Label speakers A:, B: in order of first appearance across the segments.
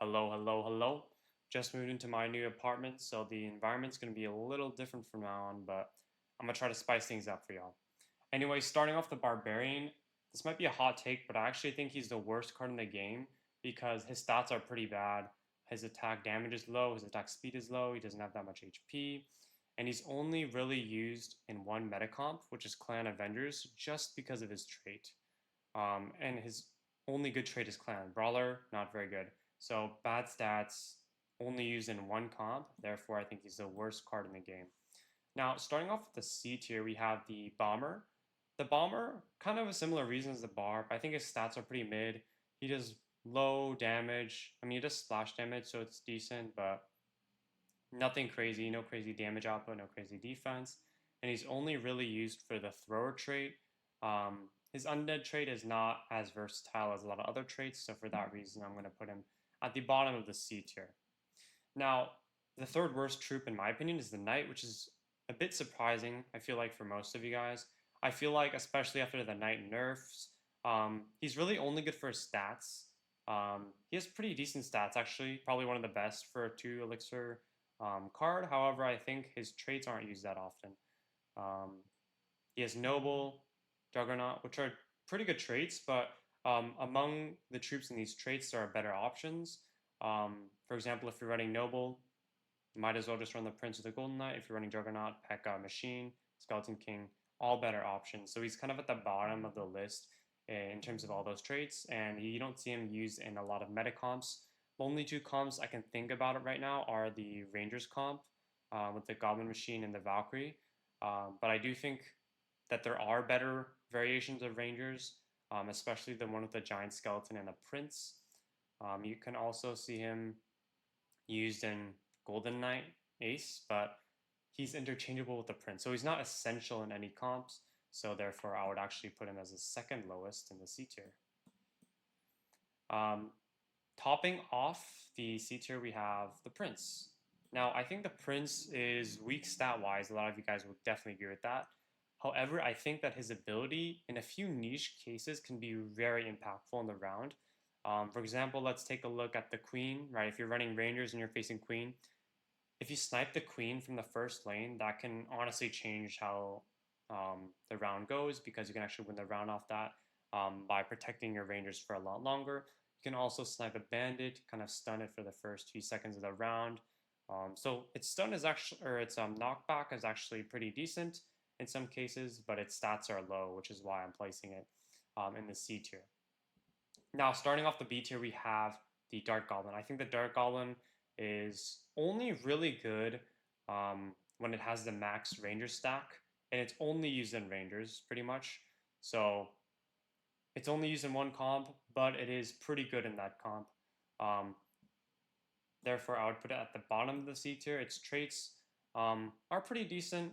A: Hello, hello, hello. Just moved into my new apartment, so the environment's going to be a little different from now on, but I'm going to try to spice things up for y'all. Anyway, starting off the Barbarian, this might be a hot take, but I actually think he's the worst card in the game because his stats are pretty bad. His attack damage is low, his attack speed is low, he doesn't have that much HP, and he's only really used in one meta comp, which is Clan Avengers, just because of his trait. And his only good trait is Clan. Brawler, not very good. So bad stats, only used in one comp. Therefore, I think he's the worst card in the game. Now, starting off with the C tier, we have the Bomber. The Bomber, kind of a similar reason as the Barb. I think his stats are pretty mid. He does low damage. I mean, he does splash damage, so it's decent, but nothing crazy. No crazy damage output, no crazy defense. And he's only really used for the thrower trait. His undead trait is not as versatile as a lot of other traits, so for that reason, I'm going to put him at the bottom of the C tier. Now, the third worst troop, in my opinion, is the Knight, which is a bit surprising, I feel like, for most of you guys. I feel like, especially after the Knight nerfs, he's really only good for his stats. He has pretty decent stats, actually, probably one of the best for a 2 elixir card. However, I think his traits aren't used that often. Um, he has Noble, Juggernaut, which are pretty good traits, but among the troops in these traits, there are better options. For example, if you're running Noble, you might as well just run the Prince of the Golden Knight. If you're running Juggernaut, Pekka, Machine, Skeleton King, all better options. So he's kind of at the bottom of the list in terms of all those traits, and you don't see him used in a lot of meta comps. The only 2 comps I can think about it right now are the Rangers comp with the Goblin Machine and the Valkyrie. But I do think that there are better variations of Rangers, especially the one with the giant skeleton and a prince. You can also see him used in Golden Knight Ace, but he's interchangeable with the prince. So he's not essential in any comps. So therefore, I would actually put him as the second lowest in the C tier. Topping off the C tier, we have the prince. Now, I think the prince is weak stat-wise. A lot of you guys would definitely agree with that. However, I think that his ability in a few niche cases can be very impactful in the round. For example, let's take a look at the queen, right? If you're running rangers and you're facing queen, if you snipe the queen from the first lane, that can honestly change how the round goes because you can actually win the round off that by protecting your rangers for a lot longer. You can also snipe a bandit, kind of stun it for the first few seconds of the round. So its stun is actually, or its knockback is actually pretty decent in some cases, but its stats are low, which is why I'm placing it in the C tier. Now, starting off the B tier, we have the Dark Goblin. I think the Dark Goblin is only really good when it has the max Ranger stack, and it's only used in Rangers, pretty much. So it's only used in one comp, but it is pretty good in that comp. Um, Therefore, I would put it at the bottom of the C tier. Its traits are pretty decent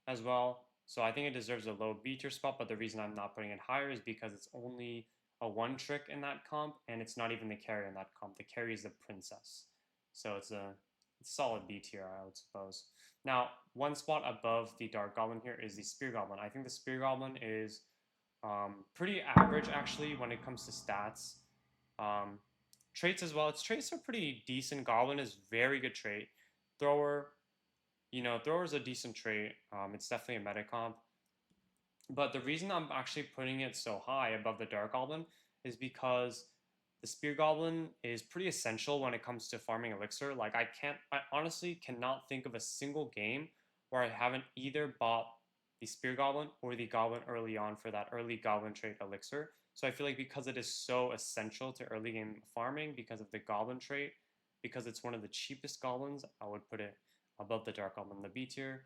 A: as well. So I think it deserves a low B tier spot, but the reason I'm not putting it higher is because it's only a 1 trick in that comp, and it's not even the carry in that comp. The carry is the princess. So it's a solid B tier, I would suppose. Now, one spot above the Dark Goblin here is the Spear Goblin. I think the Spear Goblin is pretty average, actually, when it comes to stats. Um, Traits as well. Its traits are pretty decent. Goblin is very good trait. Thrower, Thrower is a decent trait. It's definitely a meta comp. But the reason I'm actually putting it so high above the Dark Goblin is because the Spear Goblin is pretty essential when it comes to farming Elixir. Like I honestly cannot think of a single game where I haven't either bought the Spear Goblin or the Goblin early on for that early Goblin trait Elixir. So I feel like because it is so essential to early game farming, because of the Goblin trait, because it's one of the cheapest Goblins, I would put it above the Dark Goblin, the B tier.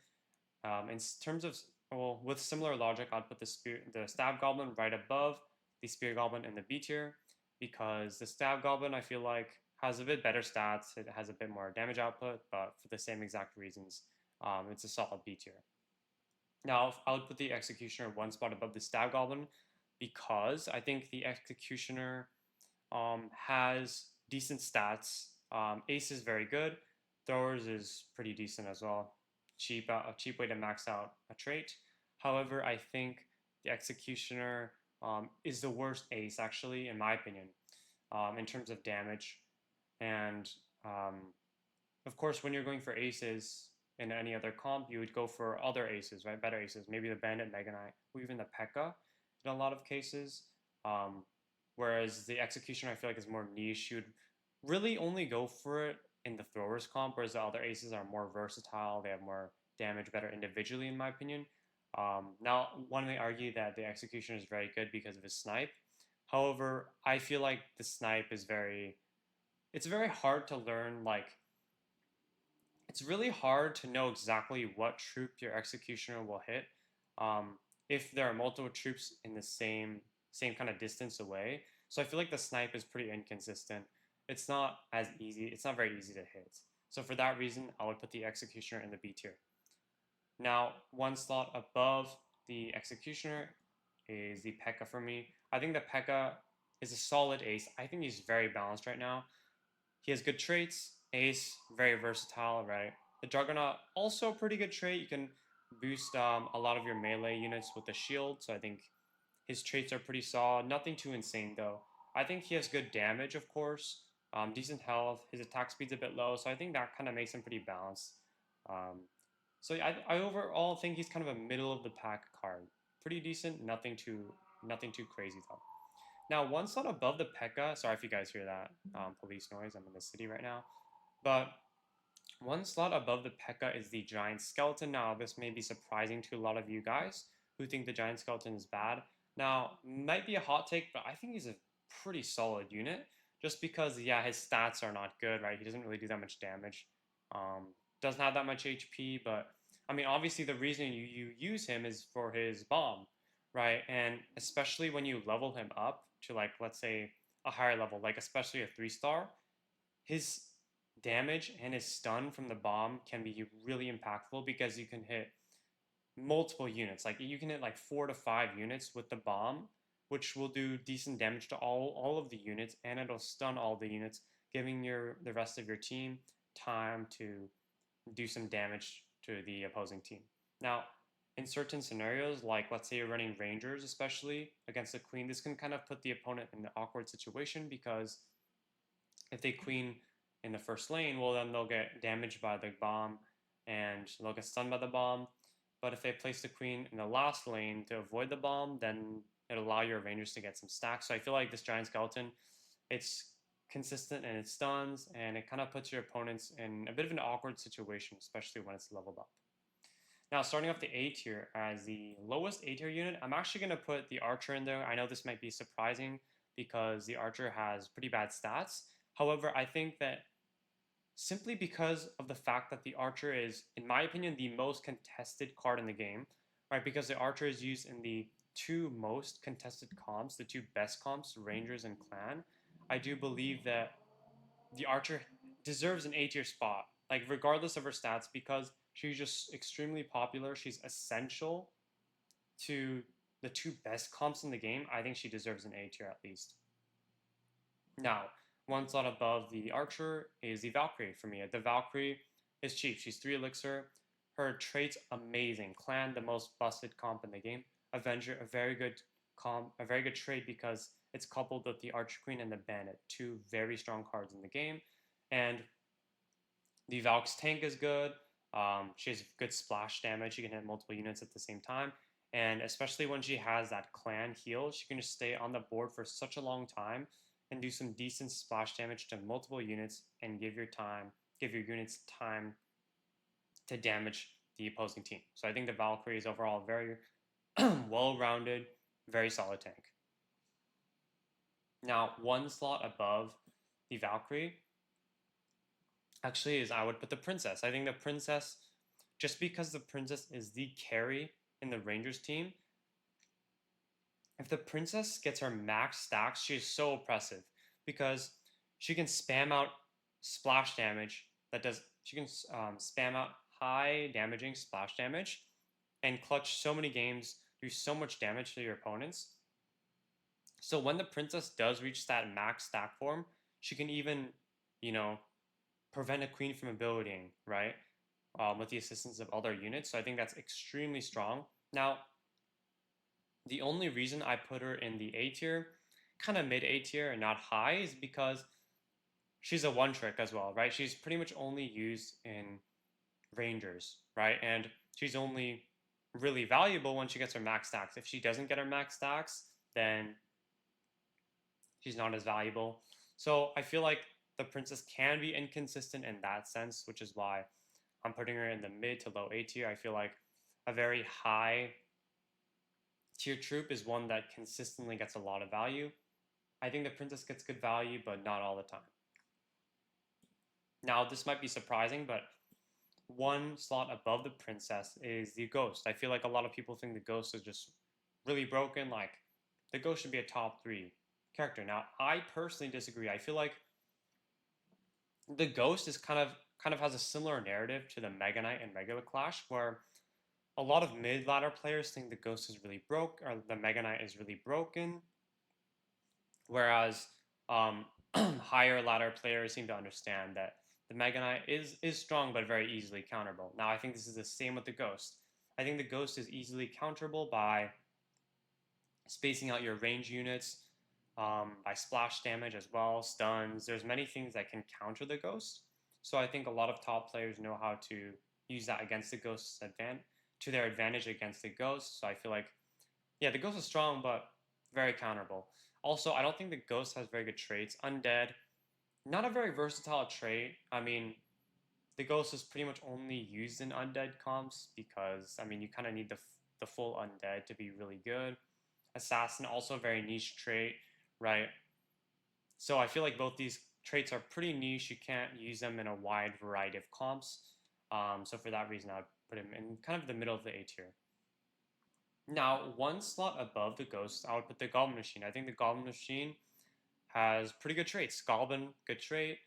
A: In terms of, well, with similar logic, I'd put the Stab Goblin right above the Spear Goblin in the B tier, because the Stab Goblin, I feel like, has a bit better stats. It has a bit more damage output, but for the same exact reasons, it's a solid B tier. Now, I would put the Executioner one spot above the Stab Goblin because I think the Executioner has decent stats. Ace is very good. Throwers is pretty decent as well. A cheap way to max out a trait. However, I think the Executioner is the worst ace, actually, in my opinion, in terms of damage. And of course, when you're going for aces in any other comp, you would go for other aces, right? Better aces, maybe the Bandit, Mega Knight, or even the Pekka in a lot of cases. Um, Whereas the Executioner, I feel like is more niche. You would really only go for it in the throwers comp, whereas the other aces are more versatile. They have more damage, better individually, in my opinion. Now, one may argue that the Executioner is very good because of his snipe. However, I feel like the snipe is it's very hard to learn. Like, it's really hard to know exactly what troop your executioner will hit if there are multiple troops in the same kind of distance away. So I feel like the snipe is pretty inconsistent. It's not as easy. It's not very easy to hit. So for that reason, I would put the executioner in the B tier. Now, one slot above the executioner is the Pekka for me. I think the Pekka is a solid ace. I think he's very balanced right now. He has good traits. Ace, very versatile, right? The Juggernaut, also a pretty good trait. You can boost a lot of your melee units with the shield, so I think his traits are pretty solid. Nothing too insane, though. I think he has good damage, of course. Decent health. His attack speed's a bit low, so I think that kind of makes him pretty balanced. Um, so I overall think he's kind of a middle of the pack card. Pretty decent. Nothing too crazy though. Now, one slot above the Pekka, sorry if you guys hear that police noise, I'm in the city right now, but one slot above the Pekka is the Giant Skeleton. Now, this may be surprising to a lot of you guys who think the Giant Skeleton is bad. Now, might be a hot take, but I think he's a pretty solid unit, just because, yeah, his stats are not good, right? He doesn't really do that much damage. Doesn't have that much HP, but, I mean, obviously the reason you use him is for his bomb, right? And especially when you level him up to, like, let's say a higher level, like especially a 3-star, his damage and his stun from the bomb can be really impactful because you can hit multiple units. Like you can hit like 4 to 5 units with the bomb, which will do decent damage to all of the units, and it'll stun all the units, giving the rest of your team time to do some damage to the opposing team. Now, in certain scenarios, like let's say you're running Rangers, especially against the Queen, this can kind of put the opponent in an awkward situation because if they Queen in the first lane, well, then they'll get damaged by the bomb and they'll get stunned by the bomb. But if they place the Queen in the last lane to avoid the bomb, then it'll allow your Rangers to get some stacks. So I feel like this Giant Skeleton, it's consistent and it stuns, and it kind of puts your opponents in a bit of an awkward situation, especially when it's leveled up. Now, starting off the A tier as the lowest A tier unit, I'm actually going to put the Archer in there. I know this might be surprising because the Archer has pretty bad stats. However, I think that simply because of the fact that the Archer is, in my opinion, the most contested card in the game, right? Because the Archer is used in the two most contested comps, the two best comps, Rangers and Clan. I do believe that the Archer deserves an A tier spot, like regardless of her stats, because she's just extremely popular. She's essential to the two best comps in the game. I think she deserves an A tier at least. Now, one slot above the Archer is the Valkyrie for me. The Valkyrie is cheap. She's 3 elixir. Her traits amazing. Clan, the most busted comp in the game. Avenger, a very good comp, a very good trait because it's coupled with the Archer Queen and the Bandit, two very strong cards in the game. And the Valk's tank is good. She has good splash damage. She can hit multiple units at the same time. And especially when she has that clan heal, she can just stay on the board for such a long time and do some decent splash damage to multiple units and give your units time to damage the opposing team. So I think the Valkyrie is overall very well-rounded, very solid tank. Now, one slot above the Valkyrie actually is I would put the Princess. I think the Princess, just because the Princess is the carry in the Rangers team, if the Princess gets her max stacks, she is so oppressive because she can spam out splash damage she can spam out high damaging splash damage and clutch so many games, do so much damage to your opponents. So when the Princess does reach that max stack form, she can even, prevent a Queen from abilitying, right? With the assistance of other units. So I think that's extremely strong. Now, the only reason I put her in the A tier, kind of mid A tier and not high, is because she's a one trick as well, right? She's pretty much only used in Rangers, right? And she's only really valuable when she gets her max stacks. If she doesn't get her max stacks, then she's not as valuable. So I feel like the princess can be inconsistent in that sense, which is why I'm putting her in the mid to low A tier. I feel like a very high tier troop is one that consistently gets a lot of value. I think the princess gets good value, but not all the time. Now, this might be surprising, but one slot above the princess is the ghost. I feel like a lot of people think the ghost is just really broken. Like, the ghost should be a top 3 character. Now, I personally disagree. I feel like the ghost is kind of has a similar narrative to the Mega Knight in regular Clash, where a lot of mid ladder players think the ghost is really broke or the Mega Knight is really broken, whereas higher ladder players seem to understand that the Mega Knight is strong but very easily counterable. Now I think this is the same with the ghost. I think the ghost is easily counterable by spacing out your range units, by splash damage as well, stuns. There's many things that can counter the ghost. So I think a lot of top players know how to use that against the ghost's to their advantage against the ghost. So I feel like, yeah, the ghost is strong, but very counterable. Also, I don't think the ghost has very good traits. Undead, not a very versatile trait. I mean, the ghost is pretty much only used in undead comps because, I mean, you kind of need the full undead to be really good. Assassin, also a very niche trait, right? So I feel like both these traits are pretty niche. You can't use them in a wide variety of comps. So for that reason, I would put him in kind of the middle of the A tier. Now, one slot above the ghost, I would put the Goblin Machine. I think the Goblin Machine has pretty good traits. Goblin, good trait.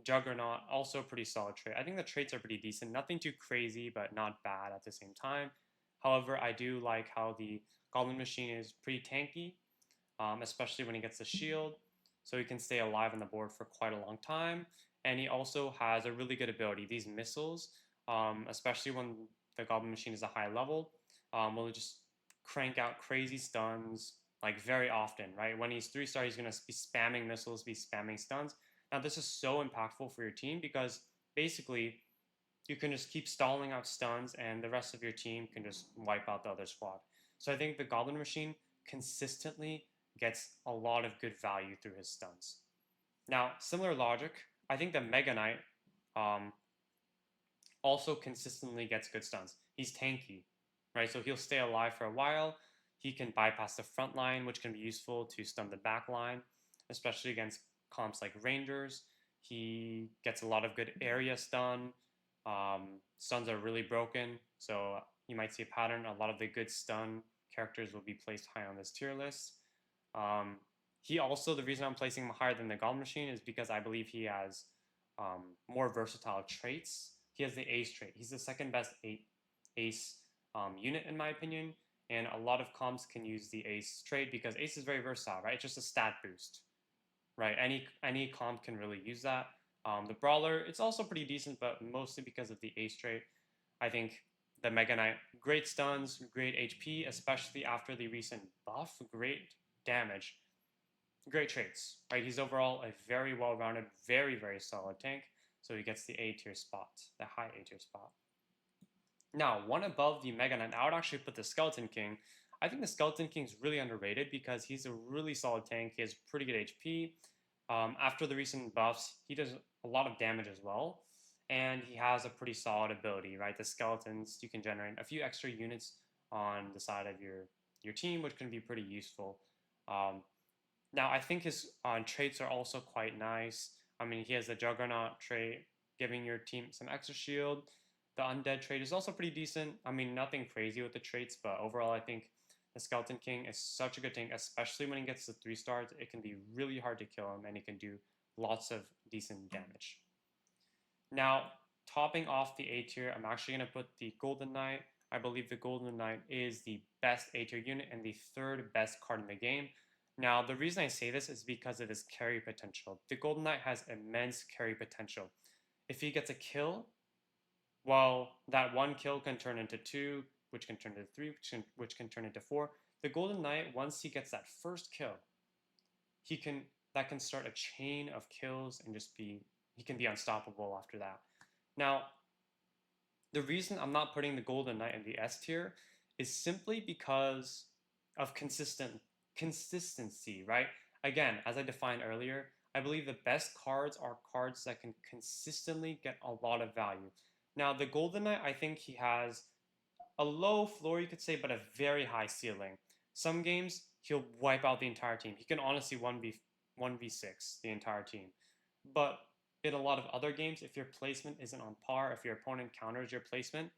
A: Juggernaut, also a pretty solid trait. I think the traits are pretty decent. Nothing too crazy, but not bad at the same time. However, I do like how the Goblin Machine is pretty tanky, especially when he gets the shield. So he can stay alive on the board for quite a long time. And he also has a really good ability. These missiles, especially when the Goblin Machine is a high level, will just crank out crazy stuns like very often, right? When he's 3-star, he's going to be spamming missiles, be spamming stuns. Now, this is so impactful for your team because basically you can just keep stalling out stuns and the rest of your team can just wipe out the other squad. So I think the Goblin Machine consistently gets a lot of good value through his stuns. Now, similar logic, I think the Mega Knight also consistently gets good stuns. He's tanky, right? So he'll stay alive for a while. He can bypass the front line, which can be useful to stun the back line, especially against comps like Rangers. He gets a lot of good area stun. Stuns are really broken, so you might see a pattern. A lot of the good stun characters will be placed high on this tier list. He also, the reason I'm placing him higher than the Goblin Machine is because I believe he has more versatile traits. He has the ace trait. He's the second best ace unit in my opinion, and a lot of comps can use the ace trait because ace is very versatile, right? It's just a stat boost, right? Any comp can really use that. The brawler, it's also pretty decent, but mostly because of the ace trait. I think the Mega Knight, great stuns, great HP, especially after the recent buff, great damage, great traits, right? He's overall a very well-rounded, very, very solid tank. So he gets the A tier spot, the high A tier spot. Now, one above the Mega Knight, I would actually put the Skeleton King. I think the Skeleton King is really underrated because he's a really solid tank. He has pretty good HP. After the recent buffs, he does a lot of damage as well. And he has a pretty solid ability, right? The skeletons, you can generate a few extra units on the side of your team, which can be pretty useful. Now, I think his traits are also quite nice. I mean, he has the Juggernaut trait, giving your team some extra shield. The Undead trait is also pretty decent. I mean, nothing crazy with the traits, but overall, I think the Skeleton King is such a good tank, especially when he gets to 3 stars. It can be really hard to kill him, and he can do lots of decent damage. Now, topping off the A tier, I'm actually going to put the Golden Knight. I believe the Golden Knight is the best A tier unit and the 3rd best card in the game. Now, the reason I say this is because of his carry potential. The Golden Knight has immense carry potential. If he gets a kill, well, that one kill can turn into 2, which can turn into 3, which can turn into 4. The Golden Knight, once he gets that first kill, he can that can start a chain of kills and just he can be unstoppable after that. Now, the reason I'm not putting the Golden Knight in the S tier is simply because of consistency, right? Again, as I defined earlier, I believe the best cards are cards that can consistently get a lot of value. Now, the Golden Knight, I think he has a low floor, you could say, but a very high ceiling. Some games, he'll wipe out the entire team. He can honestly 1v6 the entire team. But in a lot of other games, if your placement isn't on par, if your opponent counters your placement,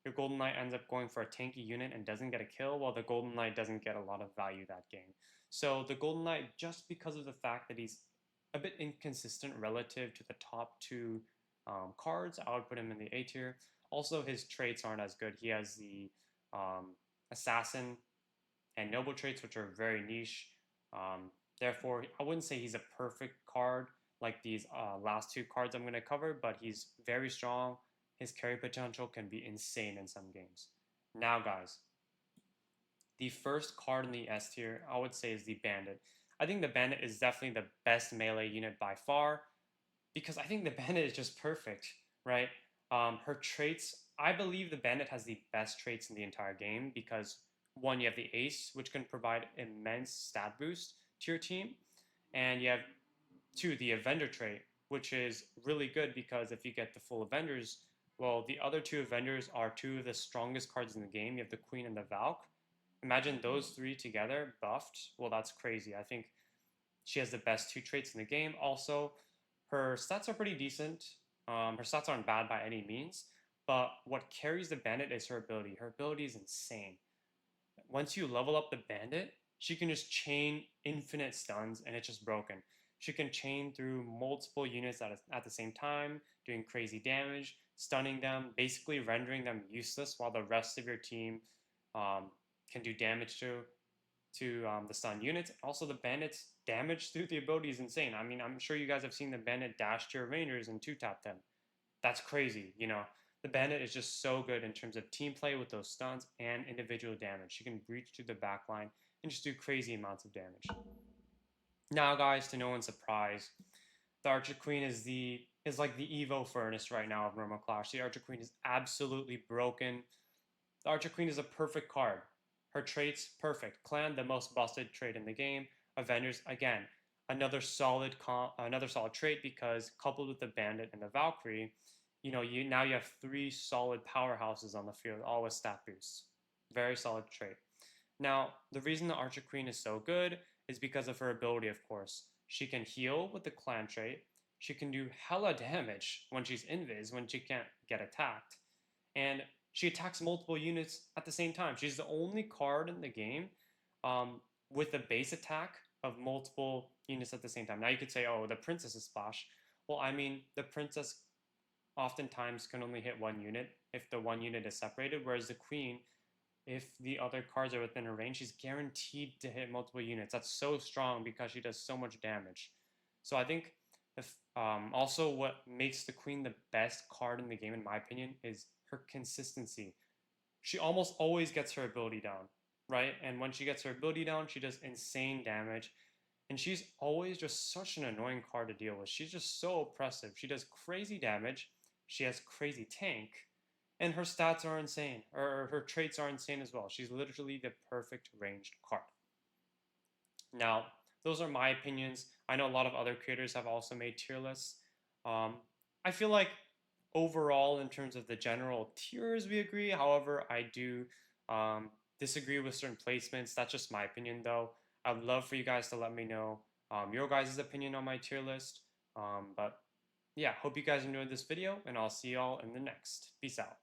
A: your Golden Knight ends up going for a tanky unit and doesn't get a kill, while the Golden Knight doesn't get a lot of value that game. So the Golden Knight, just because of the fact that he's a bit inconsistent relative to the top two cards, I would put him in the A tier. Also, his traits aren't as good. He has the Assassin and Noble traits, which are very niche. Therefore, I wouldn't say he's a perfect card like these last two cards I'm going to cover, but he's very strong. His carry potential can be insane in some games. Now, guys, the first card in the S tier, I would say, is the Bandit. I think the Bandit is definitely the best melee unit by far because I think the Bandit is just perfect, right? Her traits, I believe the Bandit has the best traits in the entire game because one, you have the Ace, which can provide immense stat boost to your team, and you have two, the Avenger trait, which is really good because if you get the full Avengers, well, the other two Avengers are two of the strongest cards in the game. You have the Queen and the Valk. Imagine those three together buffed. Well, that's crazy. I think she has the best two traits in the game. Also, her stats are pretty decent. Her stats aren't bad by any means, but what carries the Bandit is her ability. Her ability is insane. Once you level up the Bandit, she can just chain infinite stuns and it's just broken. She can chain through multiple units at the same time, doing crazy damage, stunning them, basically rendering them useless while the rest of your team can do damage to the stun units. Also, the Bandit's damage through the ability is insane. I mean, I'm sure you guys have seen the Bandit dash to your Rangers and two-tap them. That's crazy, you know. The Bandit is just so good in terms of team play with those stuns and individual damage. She can breach through the backline and just do crazy amounts of damage. Now, guys, to no one's surprise, the Archer Queen is like the Evo furnace right now of normal Clash. The Archer Queen is absolutely broken. The Archer Queen is a perfect card. Her traits, perfect. Clan, the most busted trait in the game. Avengers, again, another solid trait because coupled with the Bandit and the Valkyrie, you now you have three solid powerhouses on the field, all with stat boosts. Very solid trait. Now, the reason the Archer Queen is so good is because of her ability, of course. She can heal with the clan trait. She can do hella damage when she's invis, when she can't get attacked. And she attacks multiple units at the same time. She's the only card in the game with a base attack of multiple units at the same time. Now you could say, oh, the princess is splash. Well, I mean, the princess oftentimes can only hit one unit if the one unit is separated, whereas the queen, if the other cards are within her range, she's guaranteed to hit multiple units. That's so strong because she does so much damage. So I think also what makes the queen the best card in the game, in my opinion, is her consistency. She almost always gets her ability down, right? And when she gets her ability down, she does insane damage. And she's always just such an annoying card to deal with. She's just so oppressive. She does crazy damage. She has crazy tank. And her stats are insane, or her traits are insane as well. She's literally the perfect ranged card. Now, those are my opinions. I know a lot of other creators have also made tier lists. I feel like overall, in terms of the general tiers, we agree. However, I do disagree with certain placements. That's just my opinion, though. I'd love for you guys to let me know your guys' opinion on my tier list. But yeah, hope you guys enjoyed this video, and I'll see y'all in the next. Peace out.